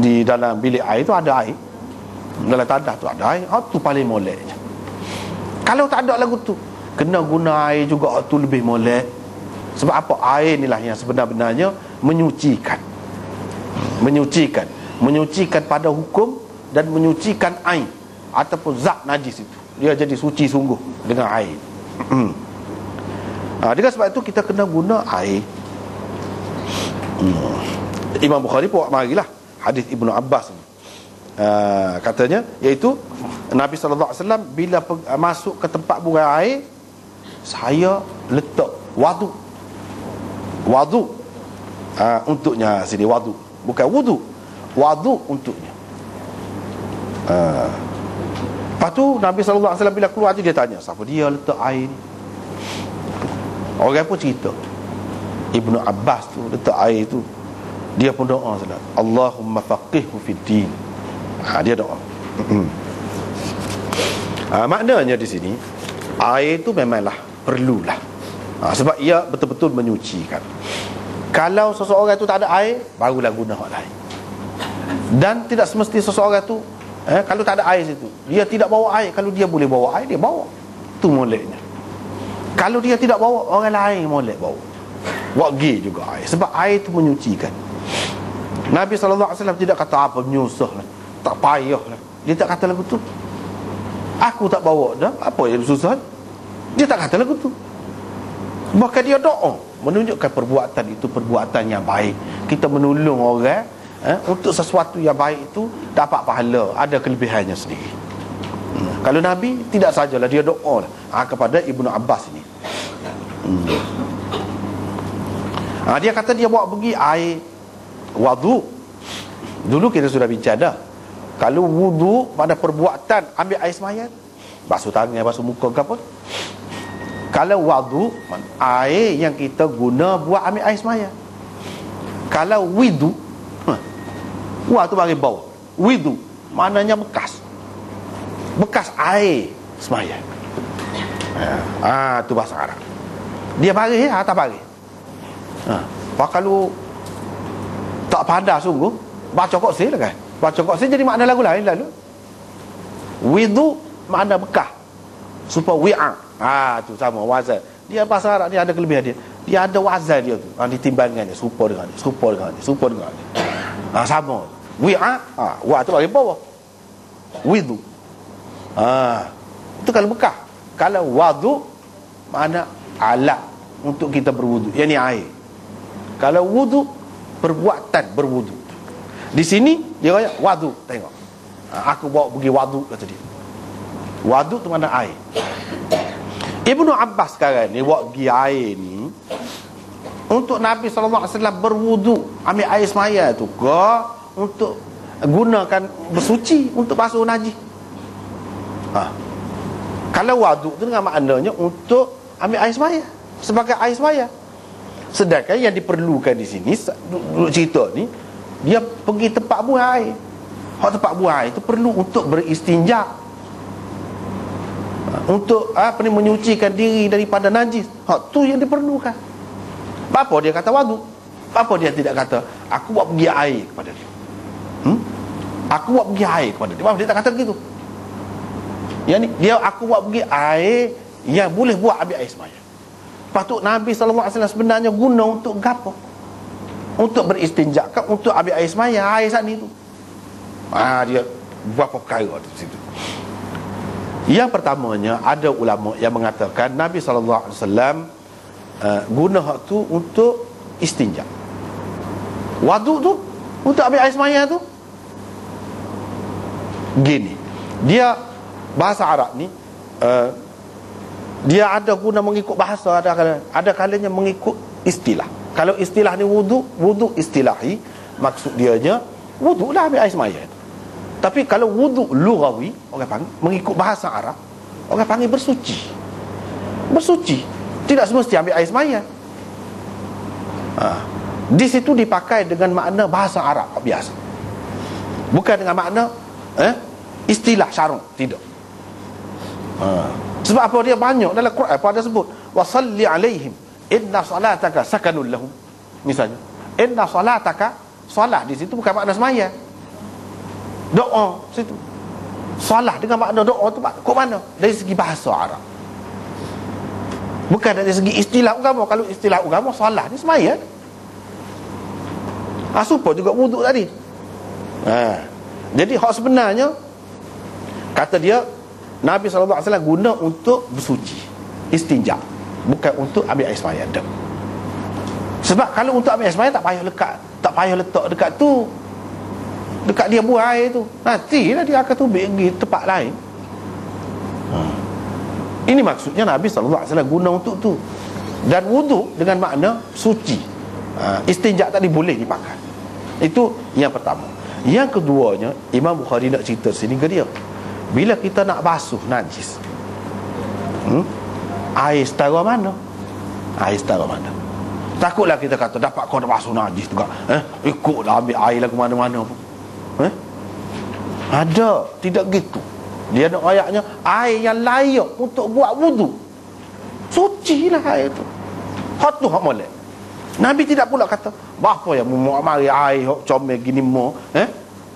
di dalam bilik air tu ada air, dalam tadah tu ada air, tu paling molek je. Kalau tak ada lagu tu, kena guna air juga, tu lebih molek. Sebab apa? Air inilah yang sebenar-benarnya menyucikan pada hukum dan menyucikan air ataupun zat najis itu. Dia jadi suci sungguh dengan air. Dengan sebab itu kita kena guna air. Imam Bukhari pun marilah hadis Ibnu Abbas ni. Katanya, iaitu Nabi SAW bila masuk ke tempat buang air, saya letak wadu untuknya. Sini wadu, bukan wudu, wadu untuknya. Lepas tu Nabi SAW bila keluar tu, dia tanya, siapa dia letak air ni? Orang pun cerita, Ibnu Abbas tu letak air tu, dia pun doa, Allahumma faqihhu fid din. Dia doa. Maknanya di sini air tu memanglah perlulah, sebab ia betul-betul menyucikan. Kalau seseorang tu tak ada air, barulah guna hak lain. Dan tidak semesti seseorang tu kalau tak ada air situ, dia tidak bawa air. Kalau dia boleh bawa air, dia bawa. Tu moleknya. Kalau dia tidak bawa, orang lain molek bawa. Wagi juga air, sebab air itu menyucikan. Nabi SAW tidak kata apa, menyusah lah, tak payah lah. Dia tak kata lagu tu. Aku tak bawa dah, apa yang susah? Dia tak kata lagu tu. Bahkan dia doa, menunjukkan perbuatan itu perbuatan yang baik. Kita menolong orang untuk sesuatu yang baik itu dapat pahala, ada kelebihannya sendiri. Kalau Nabi tidak sajalah, dia doa kepada Ibnu Abbas ini. Dia kata dia bawa pergi air wudu. Dulu kita sudah bincang dah, kalau wudu pada perbuatan ambil air sembahyang, basuh tangan, basuh muka ke apa. Kalau wudu, air yang kita guna buat ambil air sembahyang. Kalau wudu, wah tu bagi bau. Wudu maknanya bekas air sembahyang. Tu bahasa Arab. Dia baris tak baris. Kalau tak pandai sungguh, baca koksi lah kan. Baca koksi jadi makna lagu lain lalu. Wudu makna bekas, supaya wi'a. Tu sama wazan. Dia bahasa Arab ni ada kelebihan dia. Dia ada wazan dia tu. Ditimbangannya serupa dengan dia. Sama. Wi'a, wa tu bagi bawah. Wudu. Itu kalau bekas. Kalau wadu makna alat untuk kita berwudu, yakni air. Kalau wudu, perbuatan berwudu. Di sini dia kata wadu, tengok. Aku bawa pergi wadu, kata dia. Wadu tu mana air. Ibnu Abbas sekarang ni bawa pergi air ni untuk Nabi SAW berwudu, ambil air semaya tu ke untuk gunakan bersuci untuk basuh najis. Kalau wadu tu dengan maknanya untuk ambil air semaya, sebagai air semaya. Sedangkan yang diperlukan di sini, duduk cerita ni, dia pergi tempat buang air. Tempat buang air itu perlu untuk beristinja, untuk menyucikan diri daripada najis. Tu yang diperlukan. Apa dia kata wadu? Apa dia tidak kata aku buat pergi air kepada dia? Aku buat pergi air kepada dia. Apa dia tak kata begitu? Yang ni dia aku buat pergi air yang boleh buat ambil air sembahyang. Patut Nabi SAW sebenarnya guna untuk gapo? Untuk beristinja, untuk ambil air sembahyang, air saat ni tu. Dia berapa perkara di situ. Yang pertamanya, ada ulama yang mengatakan Nabi SAW guna hak tu untuk istinja. Wadu tu untuk ambil air sembahyang tu. Gini, dia bahasa Arab ni dia ada guna mengikut bahasa, ada kalanya mengikut istilah. Kalau istilah ni wudu istilahi, maksud dianya wudu lah ambil air sembahyang. Tapi kalau wudu lughawi, orang panggil mengikut bahasa Arab, orang panggil bersuci. Tidak semestinya ambil air sembahyang. Di situ dipakai dengan makna bahasa Arab biasa, bukan dengan makna istilah syarak, tidak. Sebab apa? Dia banyak dalam Quran pada sebut wasalli alaihim inna salataka sakanul lahum. Misalnya inna salataka, salat di situ bukan makna sembahyang. Doa situ. Salah dengan makna doa tu kok mana? Dari segi bahasa Arab. Bukan dari segi istilah agama. Kalau istilah agama, salah ni semaya. Supaya juga wuduk tadi. Jadi hak sebenarnya, kata dia, Nabi SAW guna untuk bersuci, istinja, bukan untuk ambil air sembahyang. Sebab kalau untuk ambil air sembahyang tak payah letak dekat tu, dekat dia buang air tu. Nantilah dia akan tubik pergi tempat lain. Ini maksudnya Nabi SAW guna untuk tu. Dan wuduk dengan makna suci. Istinja tadi boleh dipakai. Itu yang pertama. Yang keduanya, Imam Bukhari nak cerita sini ke dia, bila kita nak basuh najis, air setara mana? Air setara mana? Takutlah kita kata, dapat kau nak basuh najis juga, ikutlah ambil air lah ke mana-mana pun. Ada, tidak gitu. Dia nak ayatnya air yang layak untuk buat wudu. Suci lah air tu. Hak tu hak molek. Nabi tidak pula kata, apa yang mau mari air hok comel gini mo,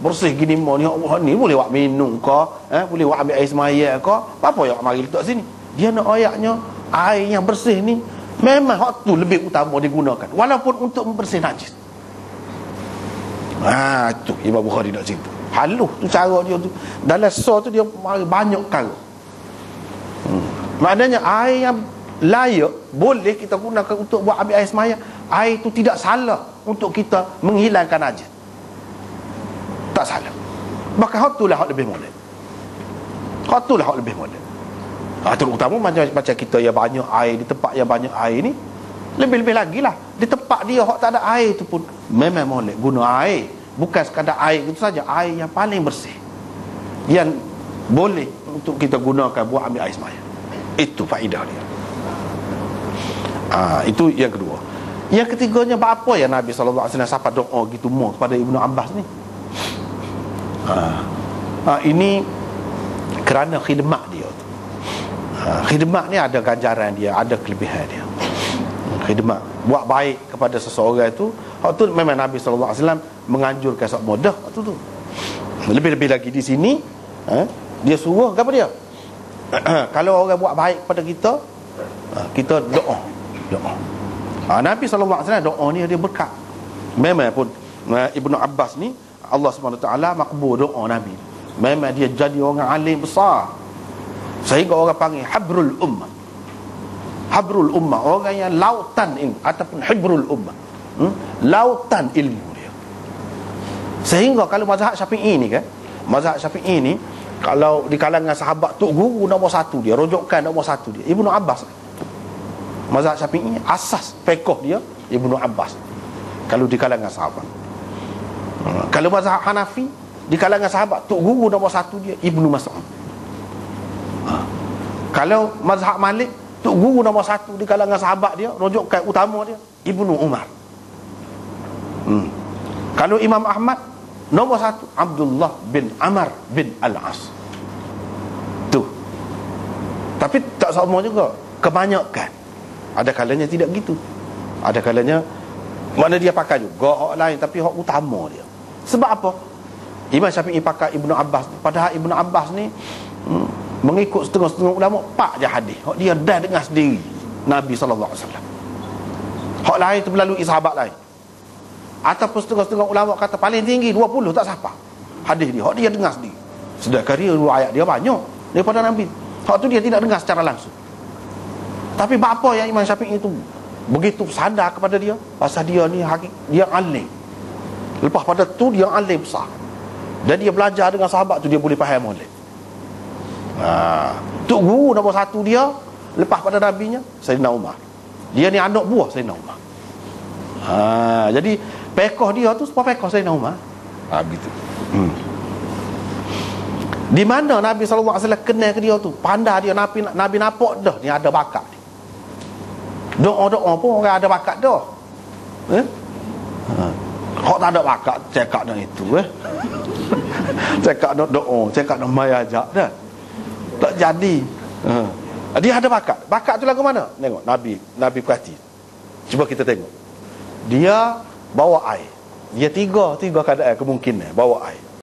bersih gini mo ni, hok ni boleh buat minum ke, boleh buat ambil air semaya ke, apa yang mari letak sini. Dia nak ayatnya air yang bersih ni memang hak tu lebih utama digunakan, walaupun untuk membersih najis. Itu Imam Bukhari nak cerita. Halus tu cara dia tu. Dalam so tu dia mari banyak perkara. Maknanya air yang layak boleh kita gunakan untuk buat ambil air semaya. Air itu tidak salah untuk kita menghilangkan najis. Tak salah. Maka hak itulah hak lebih molek. Hak itulah hak lebih molek. Terutama macam kita yang banyak air, di tempat yang banyak air ni, lebih-lebih lagi lah. Di tempat dia hak tak ada air tu pun memang molek guna air. Bukan sekadar air itu saja, air yang paling bersih, yang boleh untuk kita gunakan buat ambil air semaya. Itu faedah dia. Itu yang kedua. Yang ketiganya, apa yang Nabi SAW sampai doa gitu mau kepada Ibnu Abbas ni? Ini kerana khidmat dia tu. Khidmat ni ada ganjaran dia, ada kelebihan dia. Khidmat, buat baik kepada seseorang itu, waktu tu memang Nabi SAW menganjurkan sok mudah waktu tu. Lebih-lebih lagi di sini, dia suruh apa dia? Kalau orang buat baik kepada kita, kita doa. Nabi SAW doa ni dia berkat. Memang pun Ibnu Abbas ni, Allah SWT makbul doa Nabi. Memang dia jadi orang alim besar, sehingga orang panggil Habrul Ummah. Habrul Ummah, orang yang lautan ini, ataupun Hibrul Ummah, lautan ilmu dia. Sehingga kalau mazhab Syafi'i ni kan, mazhab Syafi'i ni, kalau di kalangan sahabat tu guru nombor satu dia, rujukan nombor satu dia Ibnu Abbas. Mazhab Syafi'i asas fiqh dia Ibnu Abbas kalau di kalangan sahabat. Kalau mazhab Hanafi, di kalangan sahabat tu guru nombor satu dia Ibnu Mas'ud. Kalau mazhab Malik, tu guru nombor satu di kalangan sahabat dia, rujukan utama dia Ibnu Umar. Kalau Imam Ahmad, nombor satu Abdullah bin Amr bin Al-As. Tu. Tapi tak sama juga, kebanyakan. Ada kalanya tidak gitu. Ada kalanya mana dia pakai juga hak lain, tapi hak utama dia. Sebab apa? Imam Syafi'i pakai Ibnu Abbas, padahal Ibnu Abbas ni mengikut setengah-setengah ulama pak je hadis. Hak dia dah dengar sendiri Nabi SAW. Hak lain tu melalui sahabat lain. Ataupun setengah-setengah ulama kata paling tinggi 20 tak siapa hadis dia. Hak dia dengar sendiri. Sedangkan dia riwayat dia banyak daripada Nabi. Hak tu dia tidak dengar secara langsung. Tapi bapa yang Imam Syafi'i itu begitu sadar kepada dia, pasal dia ni dia alim. Lepas pada tu dia alim besar. Dan dia belajar dengan sahabat tu, dia boleh faham molek. Tu guru nombor satu dia lepas pada nabinya Sayyidina Umar. Dia ni anak buah Sayyidina Umar. Jadi pekoh dia tu sebab pekoh Sayyidina Umar. Begitu. Di mana Nabi SAW kenal ke dia tu, pandai dia, Nabi nampak dah ni ada bakat ni. Doa-doa pun orang ada bakat dah. Kau tak ada bakat cakap dah itu cakap dah doa, cakap dah mai ajak dah. Tak jadi. Dia ada bakat. Bakat tu lagu mana? Tengok Nabi perhati. Cuba kita tengok. Dia bawa air. Dia tiga keadaan kemungkinan bawa air.